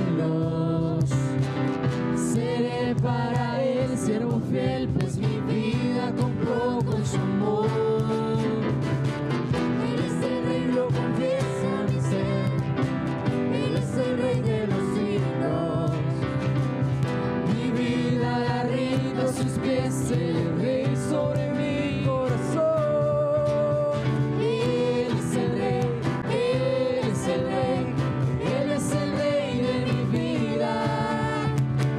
cielos. Seré para él siervo fiel, pues mi vida compró con su amor. Él es el rey, lo confiesa mi ser. Él es el rey de los siglos. Mi vida la rindo a sus pies, el rey sobre mi corazón. Él es el rey, él es el rey, él es el rey de mi vida.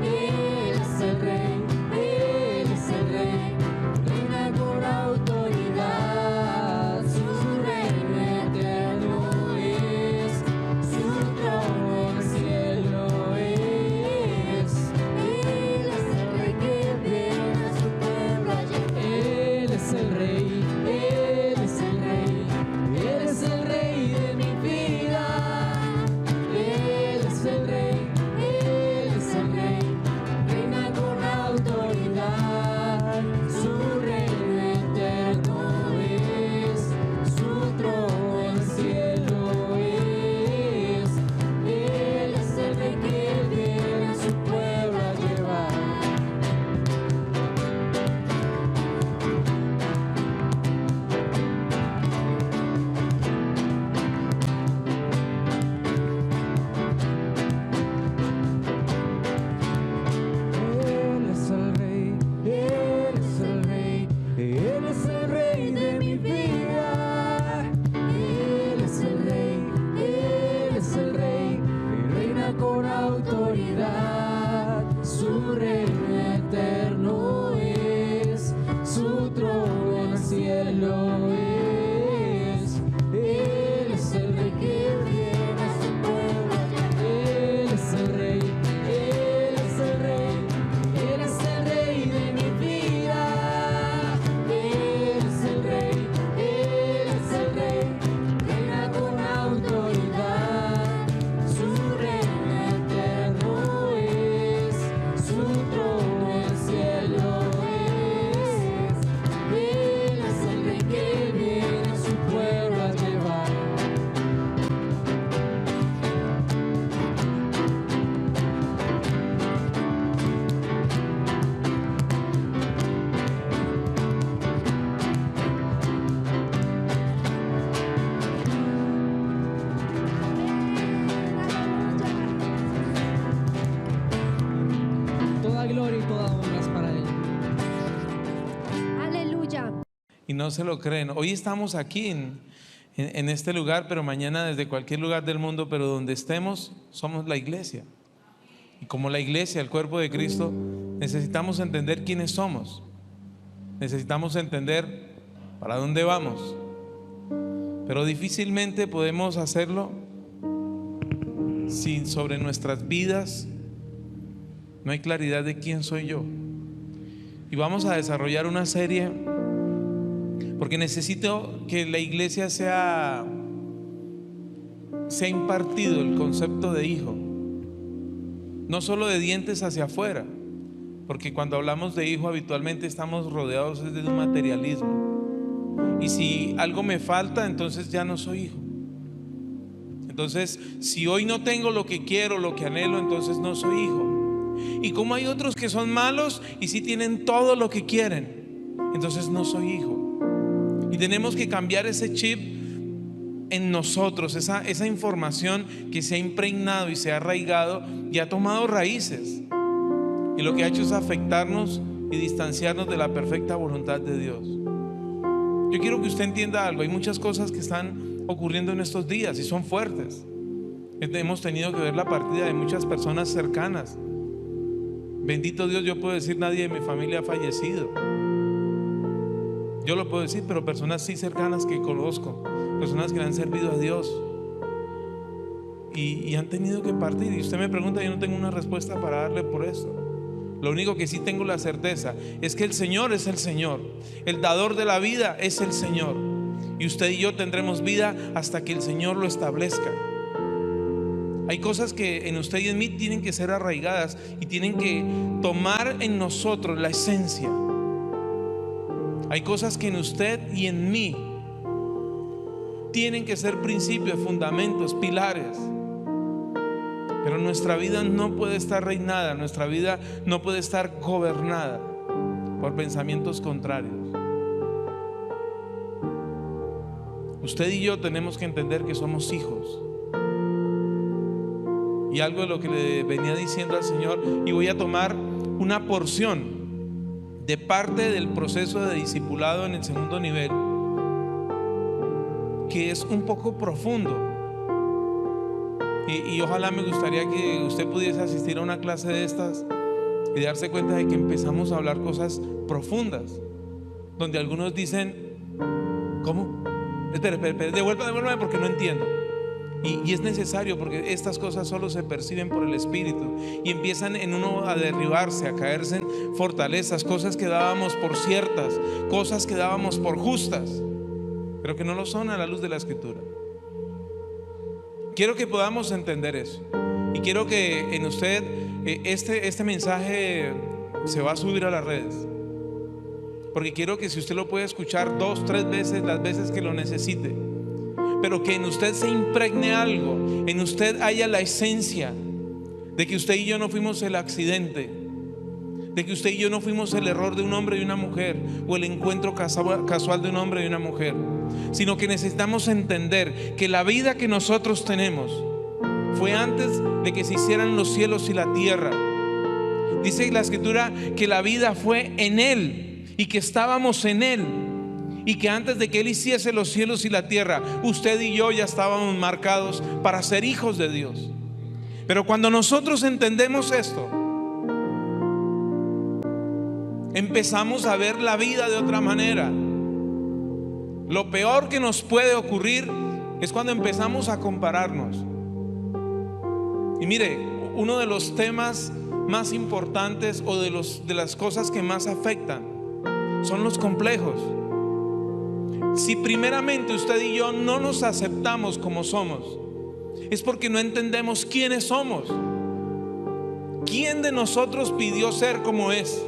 Él es el rey, él es el rey, reina con autoridad. Su reino eterno es, su trono en el cielo es. Él es el rey que viene a su pueblo a llevar. Él es el rey, él es el rey, él es el rey de mi vida. Él es el rey, él es el rey, reina con autoridad. Su reino eterno es, su trono en el cielo es. Él es el rey que viene a su pueblo a llevar. Él es el rey, él es el rey, él es el rey de mi vida. Él es el rey, él es el rey, reina con autoridad. Su reino eterno es, su trono en el cielo es. Él es el rey que viene a su pueblo. Él es el rey, él es el rey, él es el rey de mi vida. Él es el rey, él es el rey, reina con autoridad. Su reino eterno es, su trono en el cielo es. Él es el rey que viene a su pueblo a llevar. Toda gloria y toda honra es para él. Aleluya. Y no se lo creen. Hoy estamos aquí en este lugar, pero mañana desde cualquier lugar del mundo, pero donde estemos, somos la iglesia. Y como la iglesia, el cuerpo de Cristo, necesitamos entender quiénes somos. Necesitamos entender para dónde vamos. Pero difícilmente podemos hacerlo si sobre nuestras vidas no hay claridad de quién soy yo. Y vamos a desarrollar una serie porque necesito que la iglesia sea impartido el concepto de hijo, no solo de dientes hacia afuera, porque cuando hablamos de hijo habitualmente estamos rodeados de un materialismo, y si algo me falta, entonces ya no soy hijo. Entonces, si hoy no tengo lo que quiero, lo que anhelo, entonces no soy hijo. Y como hay otros que son malos y sí tienen todo lo que quieren, entonces no soy hijo. Y tenemos que cambiar ese chip en nosotros, esa información que se ha impregnado y se ha arraigado y ha tomado raíces. Y lo que ha hecho es afectarnos y distanciarnos de la perfecta voluntad de Dios. Yo quiero que usted entienda algo. Hay muchas cosas que están ocurriendo en estos días y son fuertes. Hemos tenido que ver la partida de muchas personas cercanas. Bendito Dios, yo puedo decir, nadie de mi familia ha fallecido. Yo lo puedo decir, pero personas sí cercanas que conozco, personas que le han servido a Dios y han tenido que partir. Y usted me pregunta, yo no tengo una respuesta para darle por eso. Lo único que sí tengo la certeza es que el Señor es el Señor. El dador de la vida es el Señor. Y usted y yo tendremos vida hasta que el Señor lo establezca. Hay cosas que en usted y en mí tienen que ser arraigadas y tienen que tomar en nosotros la esencia. Hay cosas que en usted y en mí tienen que ser principios, fundamentos, pilares. Pero Pero nuestra vida no puede estar reinada, nuestra vida no puede estar gobernada por pensamientos contrarios. Usted y yo tenemos que entender que somos hijos. Y algo de lo que le venía diciendo al Señor, y voy a tomar una porción de parte del proceso de discipulado en el segundo nivel, que es un poco profundo. Y ojalá me gustaría que usted pudiese asistir a una clase de estas y darse cuenta de que empezamos a hablar cosas profundas, donde algunos dicen: ¿cómo? Espera, devuélvame porque no entiendo. Y es necesario, porque estas cosas solo se perciben por el Espíritu y empiezan en uno a derribarse, a caerse en fortalezas, cosas que dábamos por ciertas, cosas que dábamos por justas, pero que no lo son a la luz de la Escritura. Quiero que podamos entender eso, y quiero que en usted este mensaje se va a subir a las redes, porque quiero que si usted lo puede escuchar 2, 3 veces, las veces que lo necesite, pero que en usted se impregne algo, en usted haya la esencia de que usted y yo no fuimos el accidente, de que usted y yo no fuimos el error de un hombre y una mujer, o el encuentro casual de un hombre y una mujer, sino que necesitamos entender que la vida que nosotros tenemos fue antes de que se hicieran los cielos y la tierra. Dice la Escritura que la vida fue en Él y que estábamos en Él, y que antes de que Él hiciese los cielos y la tierra, usted y yo ya estábamos marcados para ser hijos de Dios. Pero cuando nosotros entendemos esto, empezamos a ver la vida de otra manera. Lo peor que nos puede ocurrir es cuando empezamos a compararnos. Y mire, uno de los temas más importantes, o de las cosas que más afectan, son los complejos. Si primeramente usted y yo no nos aceptamos como somos, es porque no entendemos quiénes somos. ¿Quién de nosotros pidió ser como es?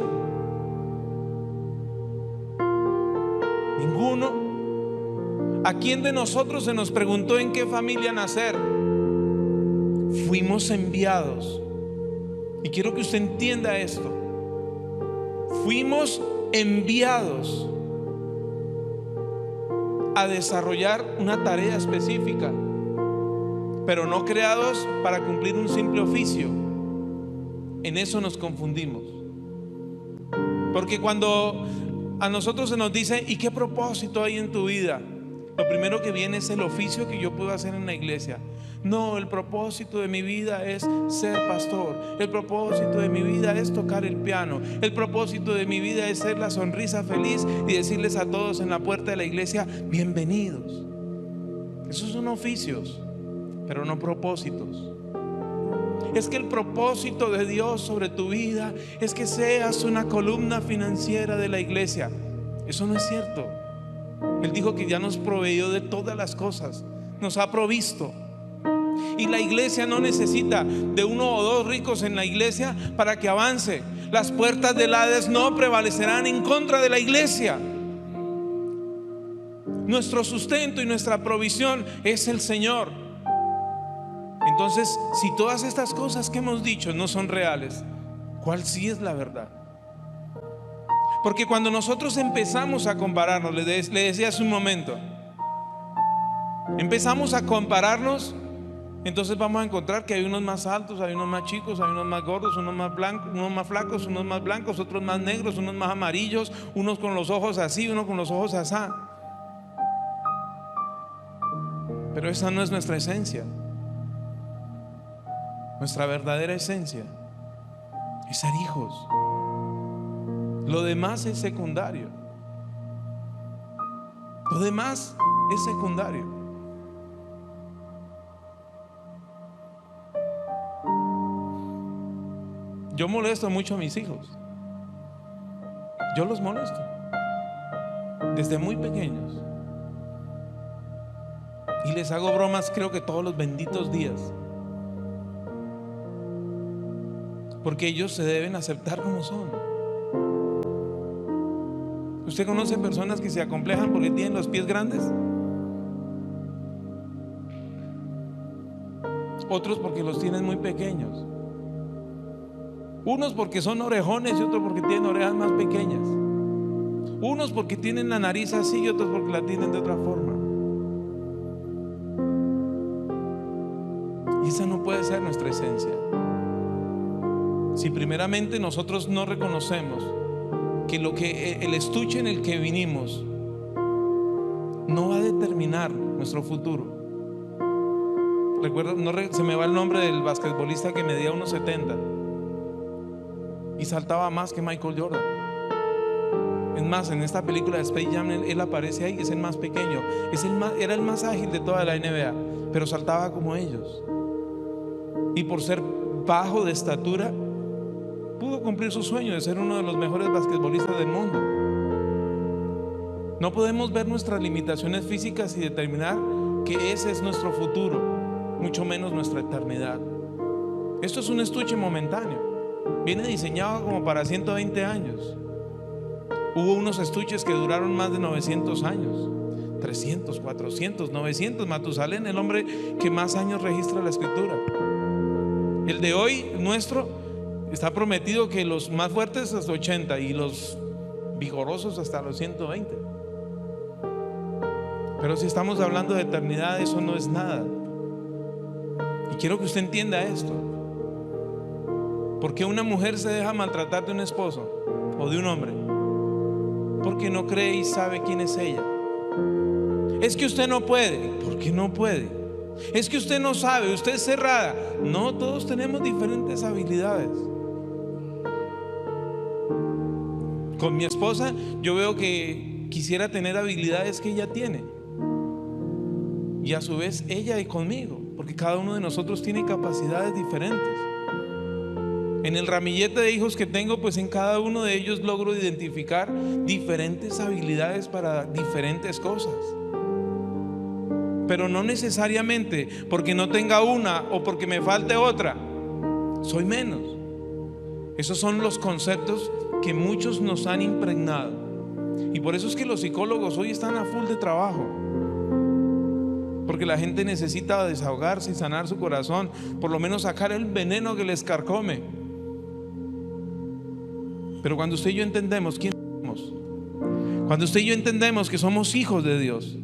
Ninguno. ¿A quién de nosotros se nos preguntó en qué familia nacer? Fuimos enviados. Y quiero que usted entienda esto. Fuimos enviados a desarrollar una tarea específica, pero no creados para cumplir un simple oficio. En eso nos confundimos, porque cuando a nosotros se nos dice: ¿y qué propósito hay en tu vida? Lo primero que viene es el oficio que yo puedo hacer en la iglesia. No, el propósito de mi vida es ser pastor. El propósito de mi vida es tocar el piano. El propósito de mi vida es ser la sonrisa feliz y decirles a todos en la puerta de la iglesia: bienvenidos. Esos son oficios, pero no propósitos. Es que el propósito de Dios sobre tu vida es que seas una columna financiera de la iglesia. Eso no es cierto. Él dijo que ya nos proveyó de todas las cosas, nos ha provisto. Y la iglesia no necesita de 1 o 2 ricos en la iglesia para que avance. Las puertas del Hades no prevalecerán en contra de la iglesia. Nuestro sustento y nuestra provisión es el Señor. Entonces, si todas estas cosas que hemos dicho no son reales, ¿cuál sí es la verdad? Porque cuando nosotros empezamos a compararnos, le decía hace un momento, empezamos a compararnos, entonces vamos a encontrar que hay unos más altos, hay unos más chicos, hay unos más gordos, unos más blancos, unos más flacos, unos más blancos, otros más negros, unos más amarillos, unos con los ojos así, unos con los ojos asá. Pero esa no es nuestra esencia. Nuestra verdadera esencia es ser hijos. Lo demás es secundario. Lo demás es secundario. Yo molesto mucho a mis hijos. Yo los molesto desde muy pequeños. Y les hago bromas, creo que todos los benditos días. Porque ellos se deben aceptar como son. ¿Usted conoce personas que se acomplejan porque tienen los pies grandes? otros porque los tienen muy pequeños. Unos porque son orejones y otros porque tienen orejas más pequeñas. Unos porque tienen la nariz así y otros porque la tienen de otra forma. Y esa no puede ser nuestra esencia. Si primeramente nosotros no reconocemos que el estuche en el que vinimos no va a determinar nuestro futuro. Recuerdo, se me va el nombre del basquetbolista que medía 1.70 y saltaba más que Michael Jordan. Es más, en esta película de Space Jam él aparece ahí, es el más pequeño, era el más ágil de toda la NBA, pero saltaba como ellos. Y por ser bajo de estatura, pudo cumplir su sueño de ser uno de los mejores basquetbolistas del mundo. No podemos ver nuestras limitaciones físicas y determinar que ese es nuestro futuro, mucho menos nuestra eternidad. Esto es un estuche momentáneo. Viene diseñado como para 120 años. Hubo unos estuches que duraron más de 900 años, 300, 400, 900. Matusalén, el hombre que más años registra la escritura. El de hoy, nuestro, está prometido que los más fuertes hasta 80 y los vigorosos hasta los 120. Pero si estamos hablando de eternidad, eso no es nada. Y quiero que usted entienda esto. ¿Por qué una mujer se deja maltratar de un esposo o de un hombre? Porque no cree y sabe quién es ella. Es que usted no puede. ¿Por qué no puede? Es que usted no sabe, usted es cerrada. No, todos tenemos diferentes habilidades. Con mi esposa yo veo que quisiera tener habilidades que ella tiene, y a su vez ella y conmigo, porque cada uno de nosotros tiene capacidades diferentes. En el ramillete de hijos que tengo, pues en cada uno de ellos logro identificar diferentes habilidades para diferentes cosas. Pero no necesariamente porque no tenga una o porque me falte otra soy menos. Esos son los conceptos que muchos nos han impregnado. Y por eso es que los psicólogos hoy están a full de trabajo, porque la gente necesita desahogarse y sanar su corazón, por lo menos sacar el veneno que les carcome. Pero cuando usted y yo entendemos quién somos, cuando usted y yo entendemos que somos hijos de Dios,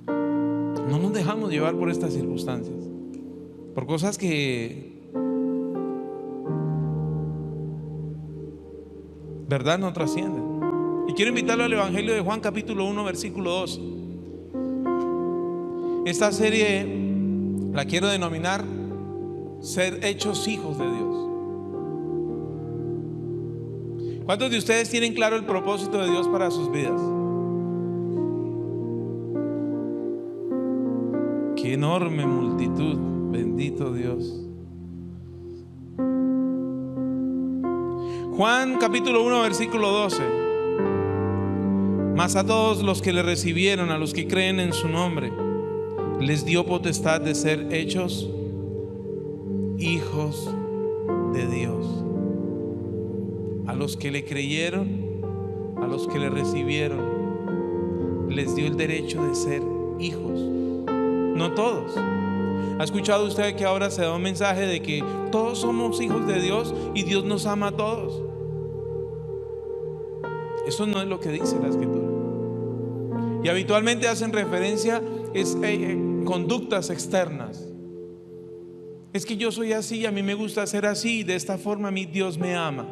no nos dejamos llevar por estas circunstancias, por cosas que verdad no trascienden. Y quiero invitarlo al Evangelio de Juan capítulo 1 versículo 2. Esta serie la quiero denominar Ser hechos hijos de Dios. ¿Cuántos de ustedes tienen claro el propósito de Dios para sus vidas? Qué enorme multitud, bendito Dios. Juan capítulo 1 versículo 12. Mas a todos los que le recibieron, a los que creen en su nombre, les dio potestad de ser hechos hijos de Dios. A los que le creyeron, a los que le recibieron, les dio el derecho de ser hijos. No todos. ¿Ha escuchado usted que ahora se da un mensaje de que todos somos hijos de Dios y Dios nos ama a todos? Eso no es lo que dice la escritura. Y habitualmente hacen referencia a conductas externas. Es que yo soy así, a mí me gusta ser así, de esta forma a mí Dios me ama.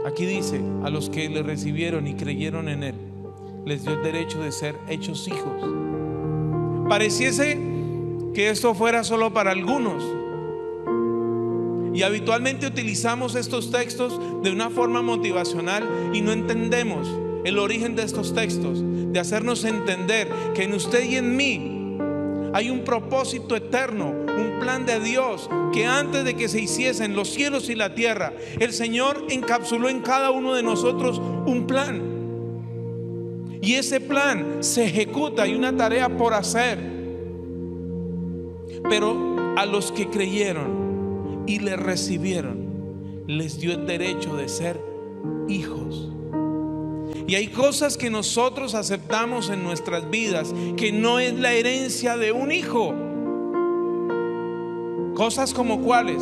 Aquí dice, a los que le recibieron y creyeron en Él, les dio el derecho de ser hechos hijos. Pareciese que esto fuera solo para algunos, y habitualmente utilizamos estos textos de una forma motivacional y no entendemos el origen de estos textos, de hacernos entender que en usted y en mí hay un propósito eterno, un plan de Dios, que antes de que se hiciesen los cielos y la tierra, el Señor encapsuló en cada uno de nosotros un plan. Y ese plan se ejecuta, hay una tarea por hacer. Pero a los que creyeron y le recibieron, les dio el derecho de ser hijos. Y hay cosas que nosotros aceptamos en nuestras vidas que no es la herencia de un hijo. Cosas como cuáles: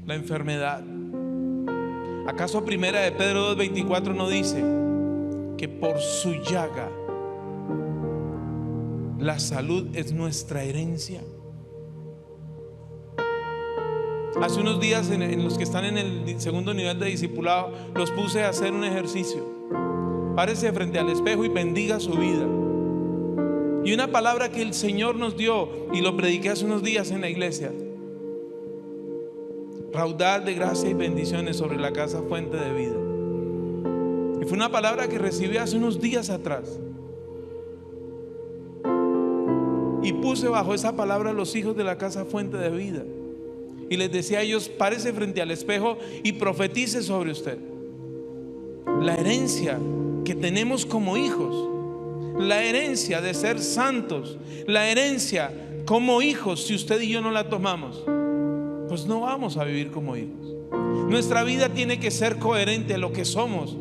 la enfermedad. ¿Acaso primera de Pedro 2:24 no dice que por su llaga la salud es nuestra herencia? Hace unos días en los que están en el segundo nivel de discipulado, los puse a hacer un ejercicio. Párese frente al espejo y bendiga su vida. Y una palabra que el Señor nos dio, y lo prediqué hace unos días en la iglesia: raudal de gracia y bendiciones sobre la casa Fuente de Vida. Y fue una palabra que recibí hace unos días atrás. Y puse bajo esa palabra a los hijos de la casa Fuente de Vida. Y les decía a ellos: párese frente al espejo y profetice sobre usted la herencia que tenemos como hijos, la herencia de ser santos, la herencia como hijos. Si usted y yo no la tomamos, pues no vamos a vivir como hijos. Nuestra vida tiene que ser coherente a lo que somos.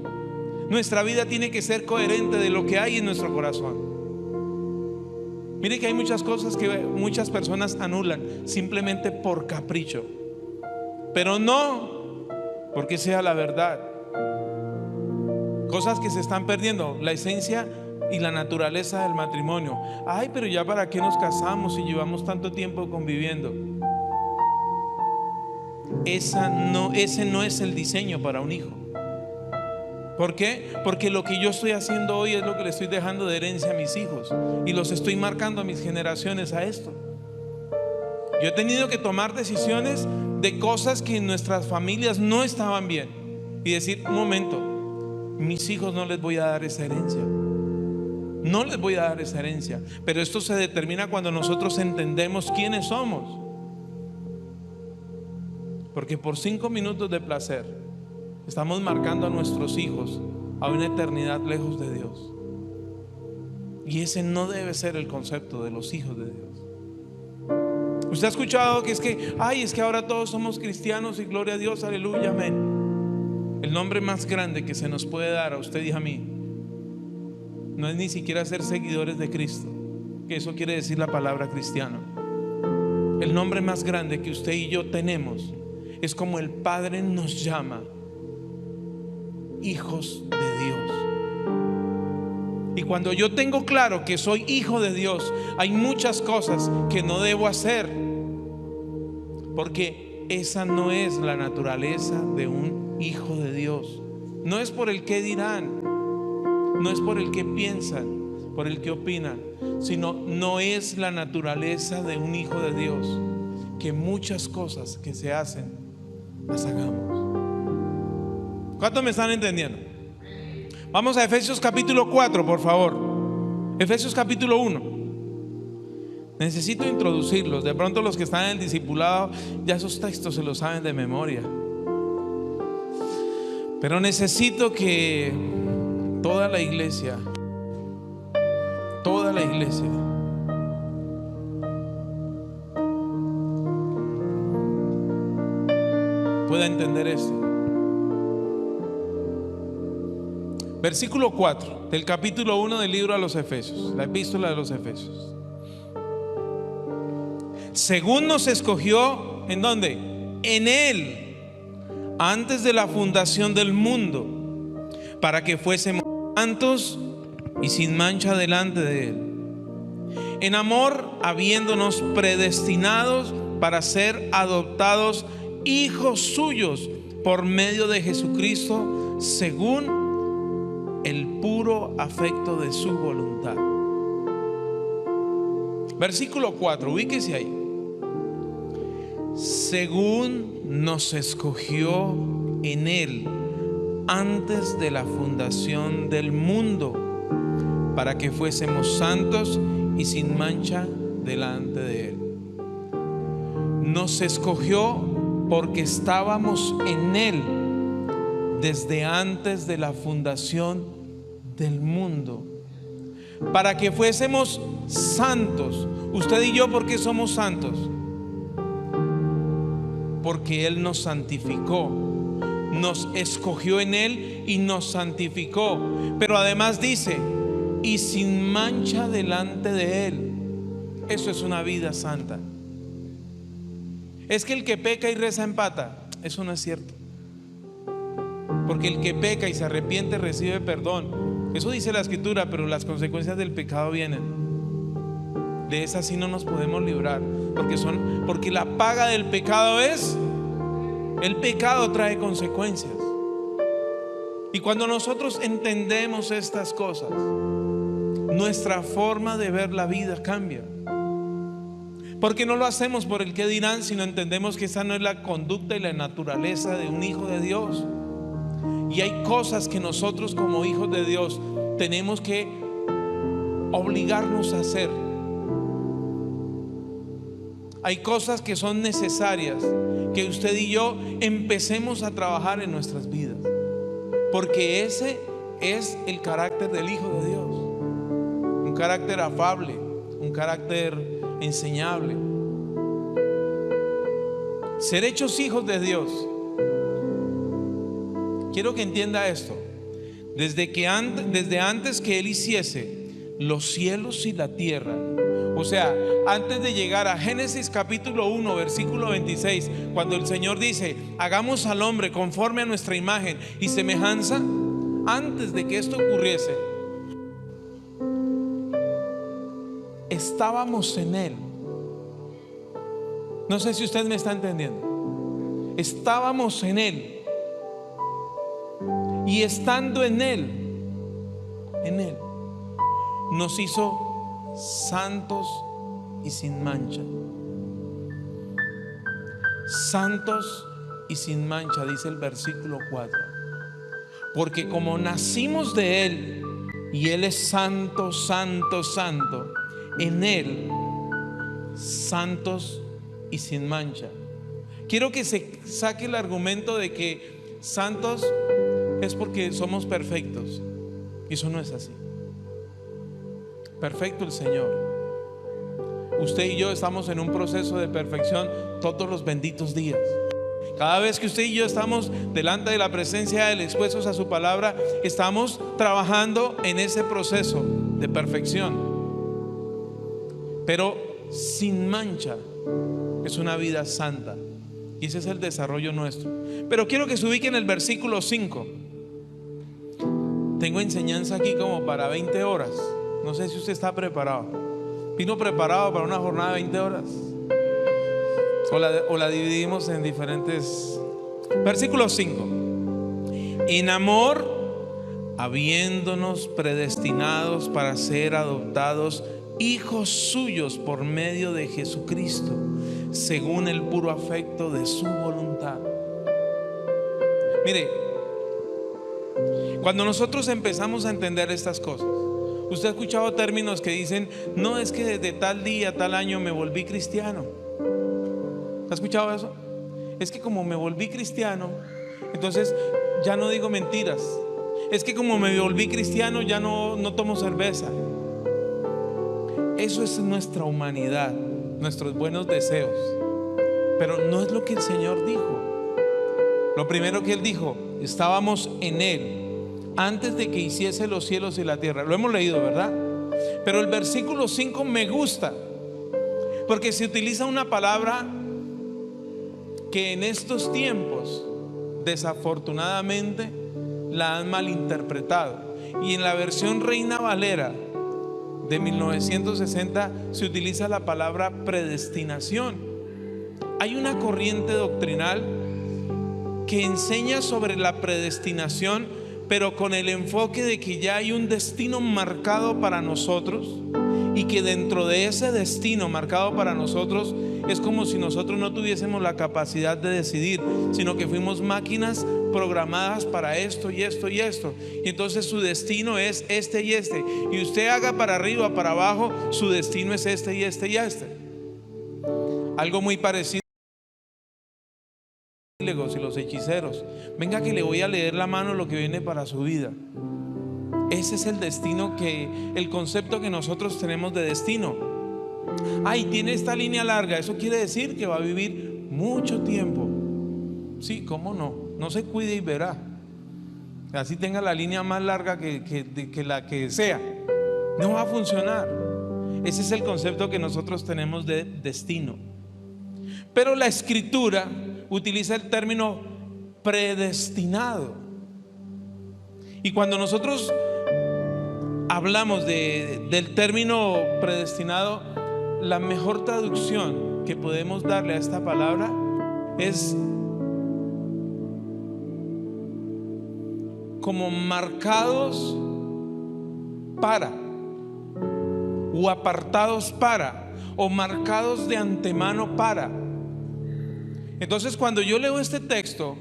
Nuestra vida tiene que ser coherente de lo que hay en nuestro corazón. Mire que hay muchas cosas que muchas personas anulan simplemente por capricho, pero no porque sea la verdad. Cosas que se están perdiendo, la esencia y la naturaleza del matrimonio. Ay, pero ya para qué nos casamos si llevamos tanto tiempo conviviendo. Ese no es el diseño para un hijo. ¿Por qué? Porque lo que yo estoy haciendo hoy es lo que le estoy dejando de herencia a mis hijos, y los estoy marcando a mis generaciones a esto. Yo he tenido que tomar decisiones de cosas que en nuestras familias no estaban bien, y decir: un momento, mis hijos no les voy a dar esa herencia. No les voy a dar esa herencia. Pero esto se determina cuando nosotros entendemos quiénes somos. Porque por 5 minutos de placer estamos marcando a nuestros hijos a una eternidad lejos de Dios. Y ese no debe ser el concepto de los hijos de Dios. Usted ha escuchado que es que ahora todos somos cristianos y gloria a Dios, aleluya, amén. El nombre más grande que se nos puede dar a usted y a mí no es ni siquiera ser seguidores de Cristo, que eso quiere decir la palabra cristiano. El nombre más grande que usted y yo tenemos es como el Padre nos llama: hijos de Dios. Y cuando yo tengo claro que soy hijo de Dios, hay muchas cosas que no debo hacer, porque esa no es la naturaleza de un hijo de Dios. No es por el que dirán, no es por el que piensan, por el que opinan, sino no es la naturaleza de un hijo de Dios que muchas cosas que se hacen las hagamos. ¿Cuántos me están entendiendo? Vamos a Efesios capítulo 4, por favor. Efesios capítulo 1. Necesito introducirlos. De pronto los que están en el discipulado ya esos textos se los saben de memoria, pero necesito que toda la iglesia pueda entender esto. Versículo 4 del capítulo 1 del libro a los Efesios, la epístola de los Efesios. Según nos escogió, ¿en dónde? En Él, antes de la fundación del mundo, para que fuésemos santos y sin mancha delante de Él, en amor, habiéndonos predestinados para ser adoptados hijos suyos por medio de Jesucristo, según el puro afecto de su voluntad. Versículo 4, ubíquese ahí. Según nos escogió en Él antes de la fundación del mundo, para que fuésemos santos y sin mancha delante de Él. Nos escogió porque estábamos en Él desde antes de la fundación del mundo, para que fuésemos santos. Usted y yo, ¿por qué somos santos? Porque Él nos santificó, nos escogió en Él y nos santificó. Pero además dice: y sin mancha delante de Él. Eso es una vida santa. Es que el que peca y reza empata. Eso no es cierto. Porque el que peca y se arrepiente recibe perdón. Eso dice la Escritura, pero las consecuencias del pecado vienen. De esas sí no nos podemos librar, porque la paga del pecado es, el pecado trae consecuencias. Y cuando nosotros entendemos estas cosas, nuestra forma de ver la vida cambia. Porque no lo hacemos por el qué dirán, sino entendemos que esa no es la conducta y la naturaleza de un hijo de Dios. Y hay cosas que nosotros como hijos de Dios tenemos que obligarnos a hacer. Hay cosas que son necesarias que usted y yo empecemos a trabajar en nuestras vidas, porque ese es el carácter del Hijo de Dios. Un carácter afable, un carácter enseñable. Ser hechos hijos de Dios. Quiero que entienda esto. Desde antes que Él hiciese los cielos y la tierra, o sea, antes de llegar a Génesis capítulo 1 versículo 26, cuando el Señor dice: hagamos al hombre conforme a nuestra imagen y semejanza, antes de que esto ocurriese, estábamos en Él. No sé si usted me está entendiendo. Estábamos en Él. Y estando en Él, nos hizo santos y sin mancha. Santos y sin mancha, dice el versículo 4. Porque como nacimos de Él, y Él es santo, santo, santo, en Él, santos y sin mancha. Quiero que se saque el argumento de que santos es porque somos perfectos. Y eso no es así. Perfecto el Señor. Usted y yo estamos en un proceso de perfección todos los benditos días. Cada vez que usted y yo estamos delante de la presencia de Él, expuestos a su palabra, estamos trabajando en ese proceso de perfección. Pero sin mancha es una vida santa. Y ese es el desarrollo nuestro. Pero quiero que se ubique en el versículo 5. Tengo enseñanza aquí como para 20 horas. No sé si usted está preparado. ¿Vino preparado para una jornada de 20 horas? O la dividimos en diferentes. Versículo 5. En amor, habiéndonos predestinados para ser adoptados hijos suyos por medio de Jesucristo, según el puro afecto de su voluntad. Mire, cuando nosotros empezamos a entender estas cosas, usted ha escuchado términos que dicen: no, es que desde tal día, tal año me volví cristiano. ¿Ha escuchado eso? Es que como me volví cristiano, entonces ya no digo mentiras. Es que como me volví cristiano, ya no tomo cerveza. Eso es nuestra humanidad, nuestros buenos deseos. Pero no es lo que el Señor dijo. Lo primero que Él dijo: estábamos en Él antes de que hiciese los cielos y la tierra. Lo hemos leído, ¿verdad? Pero el versículo 5 me gusta, porque se utiliza una palabra que en estos tiempos desafortunadamente la han malinterpretado. Y en la versión Reina Valera de 1960 se utiliza la palabra predestinación. Hay una corriente doctrinal que enseña sobre la predestinación, pero con el enfoque de que ya hay un destino marcado para nosotros, y que dentro de ese destino marcado para nosotros es como si nosotros no tuviésemos la capacidad de decidir, sino que fuimos máquinas programadas para esto y esto y esto. Y entonces su destino es este y este. Y usted haga para arriba, para abajo, su destino es este y este y este. Algo muy parecido y los hechiceros. Venga que le voy a leer la mano lo que viene para su vida. Ese es el destino, el concepto que nosotros tenemos de destino. Ay, tiene esta línea larga, eso quiere decir que va a vivir mucho tiempo. Sí, cómo no, no se cuide y verá. Así tenga la línea más larga que la que sea, no va a funcionar. Ese es el concepto que nosotros tenemos de destino. Pero la Escritura utiliza el término predestinado. Y cuando nosotros hablamos del término predestinado, la mejor traducción que podemos darle a esta palabra es como marcados para, o apartados para, o marcados de antemano para. Entonces, cuando yo leo este texto,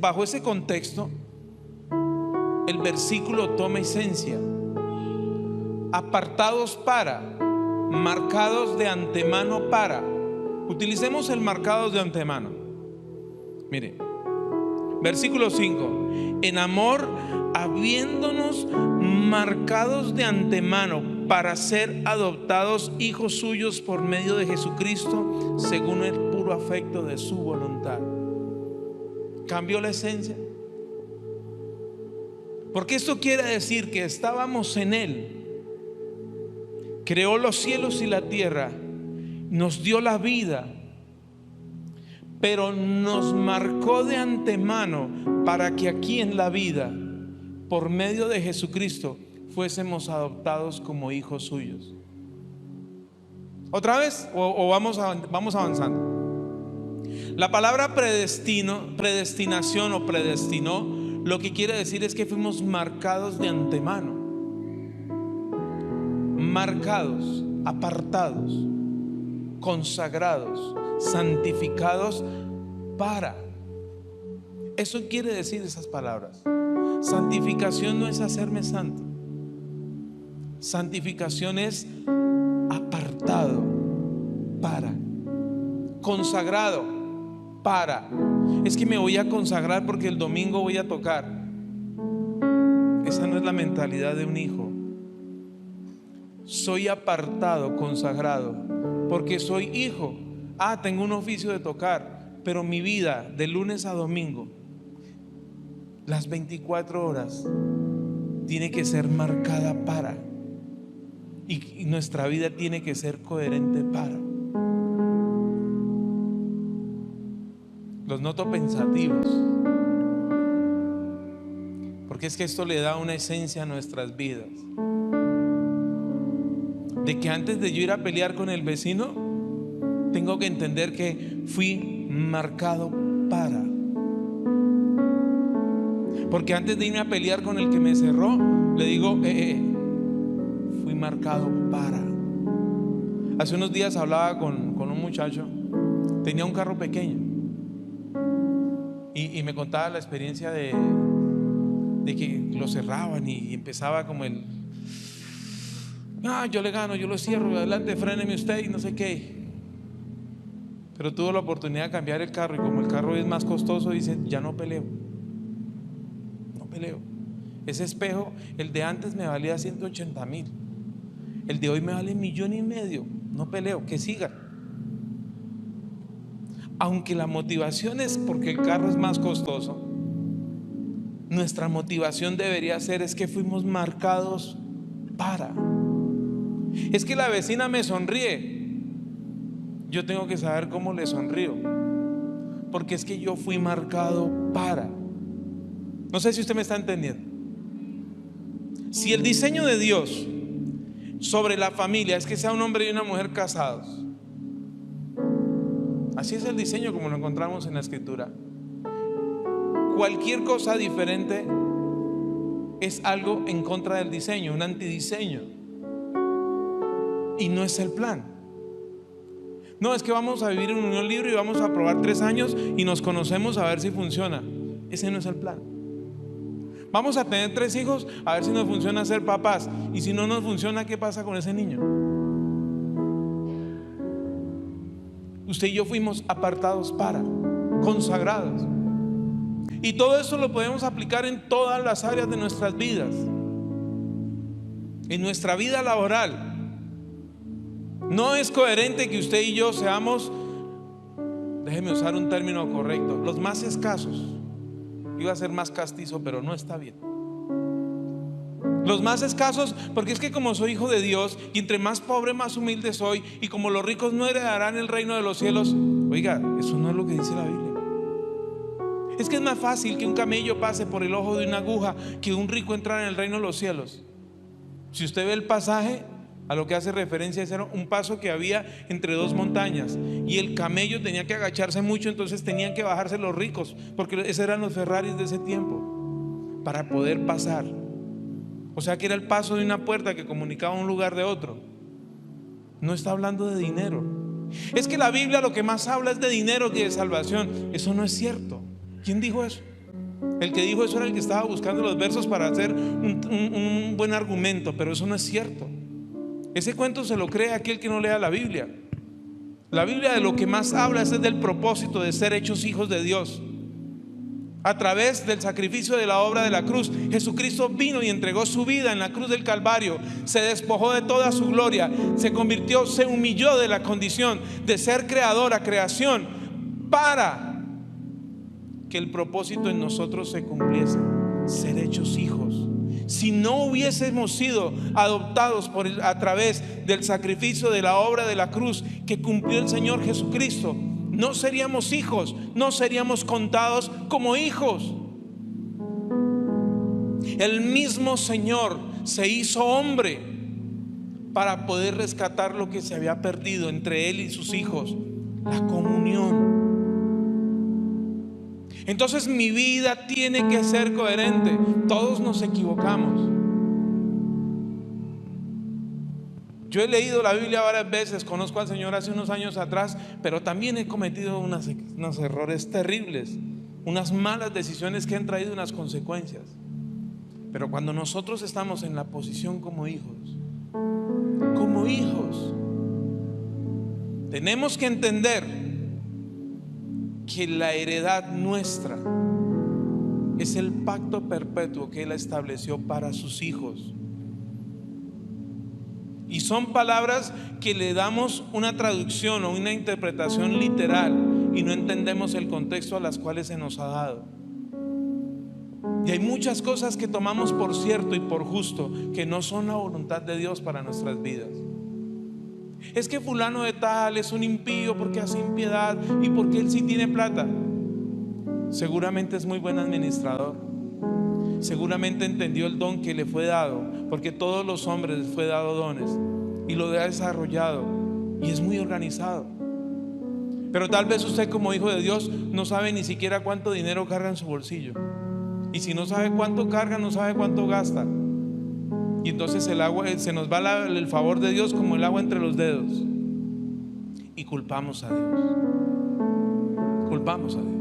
bajo ese contexto, el versículo toma esencia. Apartados para, marcados de antemano para. Utilicemos el marcados de antemano. Mire, versículo 5. En amor, habiéndonos marcados de antemano para ser adoptados hijos suyos por medio de Jesucristo, según el puro afecto de su voluntad. ¿Cambió la esencia? Porque esto quiere decir que estábamos en Él. Creó los cielos y la tierra, nos dio la vida, pero nos marcó de antemano para que aquí en la vida, por medio de Jesucristo, fuésemos adoptados como hijos suyos. ¿Otra vez? ¿O vamos avanzando? La palabra predestinación o predestinó, lo que quiere decir es que fuimos marcados de antemano. Marcados, apartados, consagrados, santificados para. Eso quiere decir esas palabras. Santificación no es hacerme santo. Santificación es apartado para, consagrado para. Es que me voy a consagrar porque el domingo voy a tocar. Esa no es la mentalidad de un hijo. Soy apartado, consagrado, porque soy hijo. Tengo un oficio de tocar, pero mi vida de lunes a domingo, las 24 horas, tiene que ser marcada para. Y nuestra vida tiene que ser coherente para. Los noto pensativos, porque es que esto le da una esencia a nuestras vidas. De que antes de yo ir a pelear con el vecino, tengo que entender que fui marcado para. Porque antes de irme a pelear con el que me cerró, le digo, fui marcado para. Hace unos días hablaba con un muchacho, tenía un carro pequeño, y me contaba la experiencia de que lo cerraban y empezaba como yo le gano, yo lo cierro, adelante, fréneme usted y no sé qué. Pero tuvo la oportunidad de cambiar el carro, y como el carro es más costoso, dice, ya no peleo. Ese espejo, el de antes me valía 180,000, el de hoy me vale 1,5 millones. No peleo, que siga. Aunque la motivación es porque el carro es más costoso, nuestra motivación debería ser es que fuimos marcados para. Es que la vecina me sonríe, yo tengo que saber cómo le sonrío, porque es que yo fui marcado para. No sé si usted me está entendiendo. Si el diseño de Dios sobre la familia es que sea un hombre y una mujer casados, así es el diseño como lo encontramos en la Escritura. Cualquier cosa diferente es algo en contra del diseño, un antidiseño, y no es el plan. No es que vamos a vivir en unión libre y vamos a probar 3 años y nos conocemos a ver si funciona. Ese no es el plan. Vamos a tener 3 hijos a ver si nos funciona ser papás, y si no nos funciona, ¿qué pasa con ese niño? Usted y yo fuimos apartados para, consagrados. Y todo eso lo podemos aplicar en todas las áreas de nuestras vidas. En nuestra vida laboral, no es coherente que usted y yo seamos, déjeme usar un término correcto, los más escasos. Iba a ser más castizo, pero no está bien. Los más escasos, porque es que como soy hijo de Dios, y entre más pobre más humilde soy, y como los ricos no heredarán el reino de los cielos, Oiga, eso no es lo que dice la Biblia. Es que es más fácil que un camello pase por el ojo de una aguja que un rico entrar en el reino de los cielos. Si usted ve el pasaje, a lo que hace referencia es un paso que había entre dos montañas y el camello tenía que agacharse mucho, entonces tenían que bajarse los ricos, porque esos eran los Ferraris de ese tiempo, para poder pasar. O sea que era el paso de una puerta que comunicaba un lugar de otro. No está hablando de dinero. Es que la Biblia lo que más habla es de dinero que de salvación. Eso no es cierto. ¿Quién dijo eso? El que dijo eso era el que estaba buscando los versos para hacer un buen argumento, pero eso no es cierto. Ese cuento se lo cree aquel que no lea la Biblia. La Biblia de lo que más habla es del propósito de ser hechos hijos de Dios. A través del sacrificio de la obra de la cruz, Jesucristo vino y entregó su vida en la cruz del Calvario. Se despojó de toda su gloria, se convirtió, se humilló de la condición de ser creador a creación, para que el propósito en nosotros se cumpliese, ser hechos hijos. Si no hubiésemos sido adoptados a través del sacrificio de la obra de la cruz que cumplió el Señor Jesucristo, no seríamos hijos, no seríamos contados como hijos. El mismo Señor se hizo hombre para poder rescatar lo que se había perdido entre Él y sus hijos, la comunión. Entonces mi vida tiene que ser coherente. Todos nos equivocamos. Yo he leído la Biblia varias veces, conozco al Señor hace unos años atrás, pero también he cometido unos errores terribles, unas malas decisiones que han traído unas consecuencias. Pero cuando nosotros estamos en la posición como hijos, tenemos que entender que la heredad nuestra es el pacto perpetuo que Él estableció para sus hijos. Y son palabras que le damos una traducción o una interpretación literal y no entendemos el contexto a las cuales se nos ha dado. Y hay muchas cosas que tomamos por cierto y por justo que no son la voluntad de Dios para nuestras vidas. Es que fulano de tal es un impío porque hace impiedad y porque él sí tiene plata. Seguramente es muy buen administrador. Seguramente entendió el don que le fue dado, porque todos los hombres les fue dado dones y lo ha desarrollado y es muy organizado. Pero tal vez usted, como hijo de Dios, no sabe ni siquiera cuánto dinero carga en su bolsillo, y si no sabe cuánto carga, no sabe cuánto gasta. Y entonces el agua, se nos va el favor de Dios como el agua entre los dedos, y culpamos a Dios. Culpamos a Dios.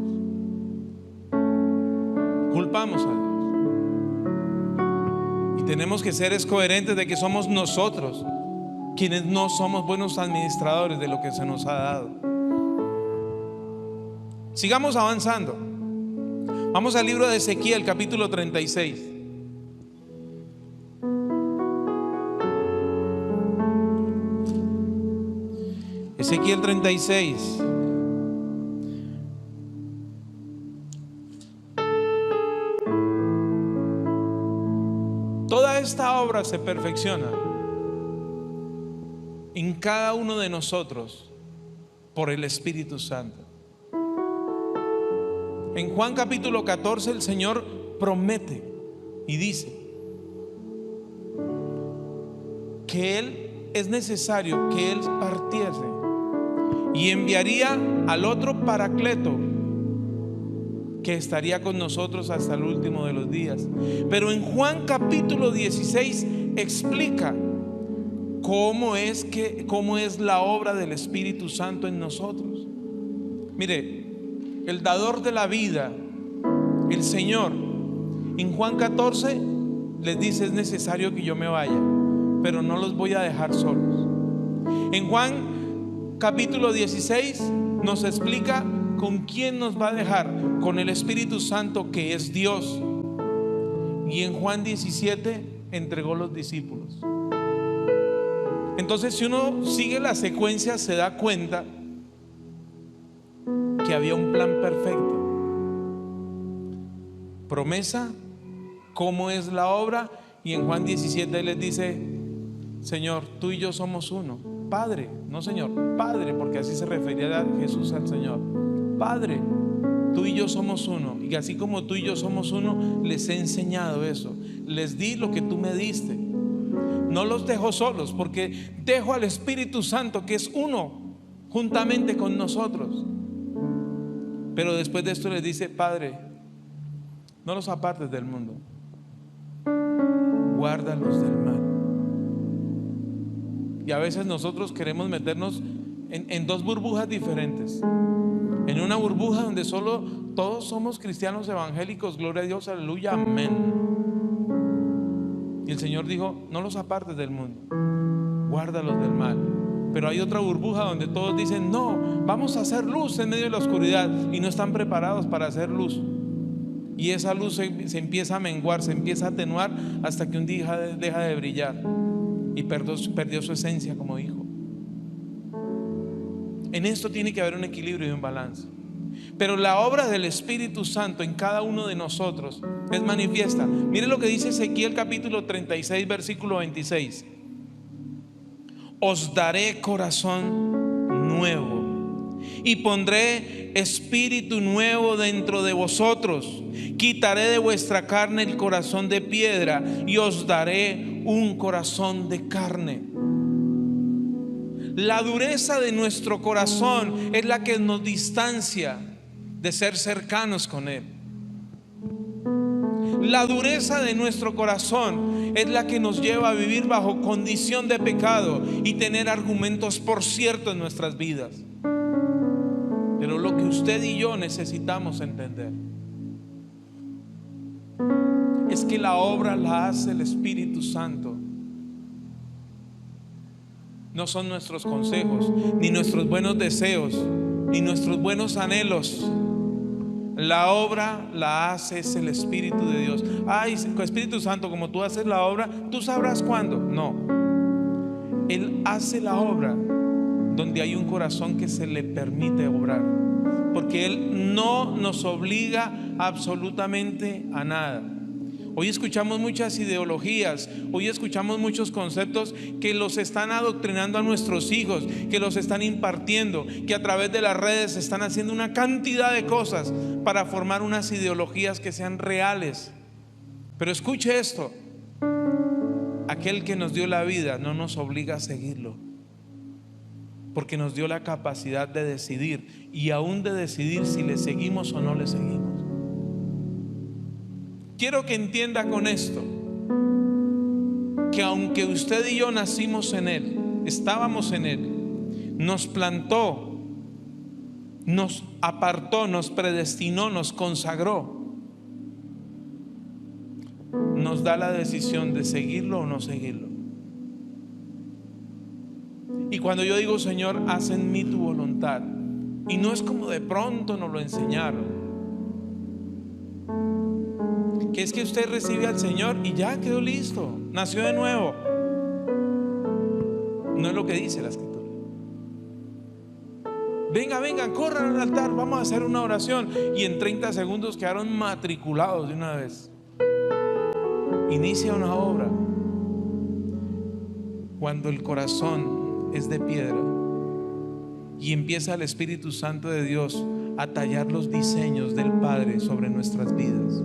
Culpamos a Dios. Y tenemos que ser coherentes de que somos nosotros quienes no somos buenos administradores de lo que se nos ha dado. Sigamos avanzando. Vamos al libro de Ezequiel, capítulo 36. Ezequiel 36. Toda esta obra se perfecciona en cada uno de nosotros por el Espíritu Santo. En Juan capítulo 14 el Señor promete y dice que Él es necesario que Él partiese y enviaría al otro Paracleto que estaría con nosotros hasta el último de los días. Pero en Juan capítulo 16 explica cómo es la obra del Espíritu Santo en nosotros. Mire, el dador de la vida, el Señor, en Juan 14 les dice: es necesario que yo me vaya, pero no los voy a dejar solos. En Juan capítulo 16 nos explica con quién nos va a dejar: con el Espíritu Santo, que es Dios. Y en Juan 17 entregó los discípulos. Entonces, si uno sigue la secuencia, se da cuenta que había un plan perfecto. Promesa, cómo es la obra. Y en Juan 17 les dice: Señor, tú y yo somos uno. Padre, no Señor, Padre, porque así se refería a Jesús al Señor. Padre, tú y yo somos uno, y así como tú y yo somos uno, les he enseñado eso, les di lo que tú me diste. No los dejo solos, porque dejo al Espíritu Santo, que es uno, juntamente con nosotros. Pero después de esto les dice: Padre, no los apartes del mundo, guárdalos del mal. Y a veces nosotros queremos meternos en dos burbujas diferentes. En una burbuja donde solo todos somos cristianos evangélicos, gloria a Dios, aleluya, amén. Y el Señor dijo: no los apartes del mundo, guárdalos del mal. Pero hay otra burbuja donde todos dicen: no, vamos a hacer luz en medio de la oscuridad, y no están preparados para hacer luz. Y esa luz se empieza a menguar, se empieza a atenuar, hasta que un día deja de brillar y perdió su esencia como hijo. En esto tiene que haber un equilibrio y un balance. Pero la obra del Espíritu Santo en cada uno de nosotros es manifiesta. Mire lo que dice Ezequiel capítulo 36 versículo 26: os daré corazón nuevo y pondré espíritu nuevo dentro de vosotros. Quitaré de vuestra carne el corazón de piedra y os daré un corazón de carne. La dureza de nuestro corazón es la que nos distancia de ser cercanos con Él. La dureza de nuestro corazón es la que nos lleva a vivir bajo condición de pecado y tener argumentos por cierto en nuestras vidas. Pero lo que usted y yo necesitamos entender es que la obra la hace el Espíritu Santo. No son nuestros consejos, ni nuestros buenos deseos, ni nuestros buenos anhelos. La obra la hace es el Espíritu de Dios. Ay, Espíritu Santo, como tú haces la obra, tú sabrás cuándo. No, Él hace la obra donde hay un corazón que se le permite obrar, porque Él no nos obliga absolutamente a nada. Hoy escuchamos muchas ideologías, hoy escuchamos muchos conceptos que los están adoctrinando a nuestros hijos, que los están impartiendo, que a través de las redes están haciendo una cantidad de cosas para formar unas ideologías que sean reales. Pero escuche esto: aquel que nos dio la vida no nos obliga a seguirlo, porque nos dio la capacidad de decidir, y aún de decidir si le seguimos o no le seguimos. Quiero que entienda con esto que aunque usted y yo nacimos en Él, estábamos en Él, nos plantó, nos apartó, nos predestinó, nos consagró, nos da la decisión de seguirlo o no seguirlo. Y cuando yo digo: Señor, haz en mí tu voluntad, y no es como de pronto nos lo enseñaron, que es que usted recibe al Señor y ya quedó listo, nació de nuevo. No es lo que dice la Escritura. Vengan, corran al altar, vamos a hacer una oración. Y en 30 segundos quedaron matriculados de una vez. Inicia una obra cuando el corazón es de piedra y empieza el Espíritu Santo de Dios a tallar los diseños del Padre sobre nuestras vidas.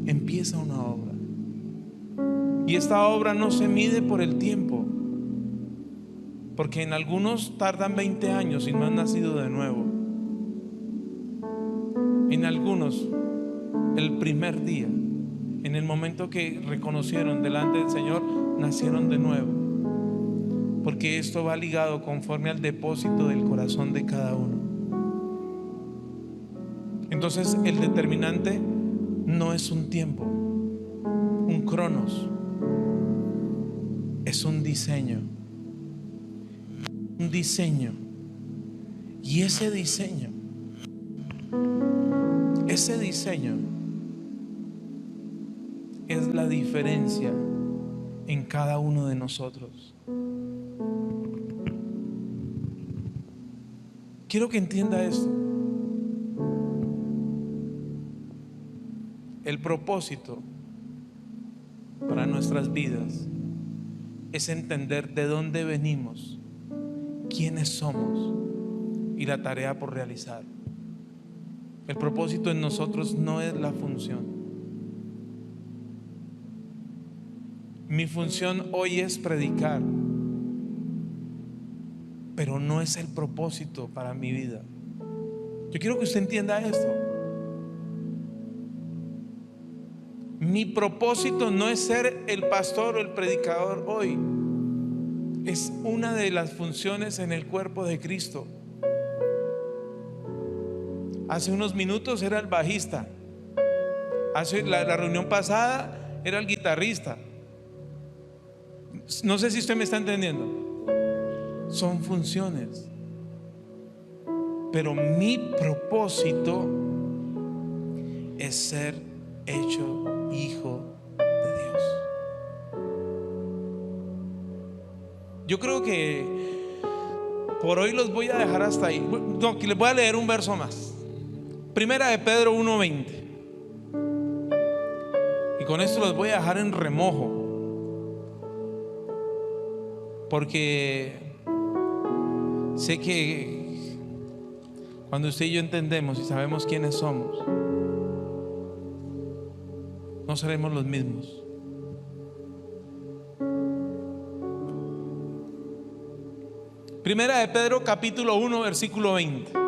Empieza una obra, y esta obra no se mide por el tiempo, porque en algunos tardan 20 años y no han nacido de nuevo. En algunos el primer día, en el momento que reconocieron delante del Señor, nacieron de nuevo, porque esto va ligado conforme al depósito del corazón de cada uno. Entonces el determinante no es un tiempo, un cronos, es un diseño. Un diseño. Y ese diseño es la diferencia en cada uno de nosotros. Quiero que entienda esto. El propósito para nuestras vidas es entender de dónde venimos quiénes somos y la tarea por realizar. El propósito en nosotros no es la función. Mi función hoy es predicar, pero no es el propósito para mi vida. Yo quiero que usted entienda esto. Mi propósito no es ser el pastor o el predicador hoy. Es una de las funciones en el cuerpo de Cristo. Hace unos minutos era el bajista. Hace la reunión pasada era el guitarrista. No sé si usted me está entendiendo. Son funciones. Pero mi propósito es ser hecho hijo de Dios. Yo creo que por hoy los voy a dejar hasta ahí. No, que les voy a leer un verso más. Primera de Pedro 1:20. Y con esto los voy a dejar en remojo, porque sé que cuando usted y yo entendemos y sabemos quiénes somos, no seremos los mismos. Primera de Pedro capítulo 1 versículo 20.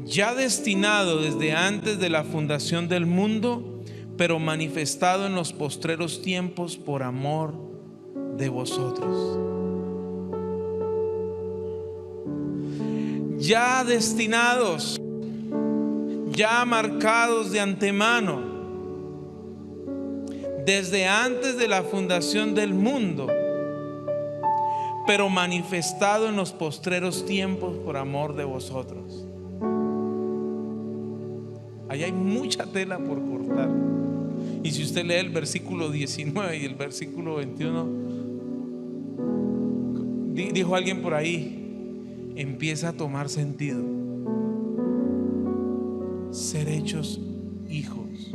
Ya destinado desde antes de la fundación del mundo, pero manifestado en los postreros tiempos por amor de vosotros. Ya destinados, ya marcados de antemano, desde antes de la fundación del mundo, pero manifestado en los postreros tiempos por amor de vosotros. Ahí hay mucha tela por cortar. Y si usted lee el versículo 19 y el versículo 21, dijo alguien por ahí, empieza a tomar sentido. Ser hechos hijos.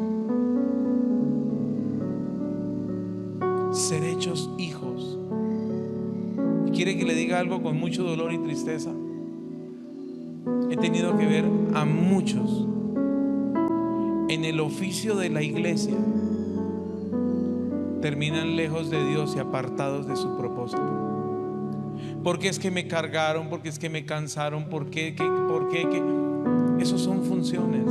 Ser hechos hijos. ¿Y quiere que le diga algo con mucho dolor y tristeza? He tenido que ver a muchos en el oficio de la iglesia terminan lejos de Dios y apartados de su propósito. Porque es que me cargaron, porque es que me cansaron, porque esos son funciones.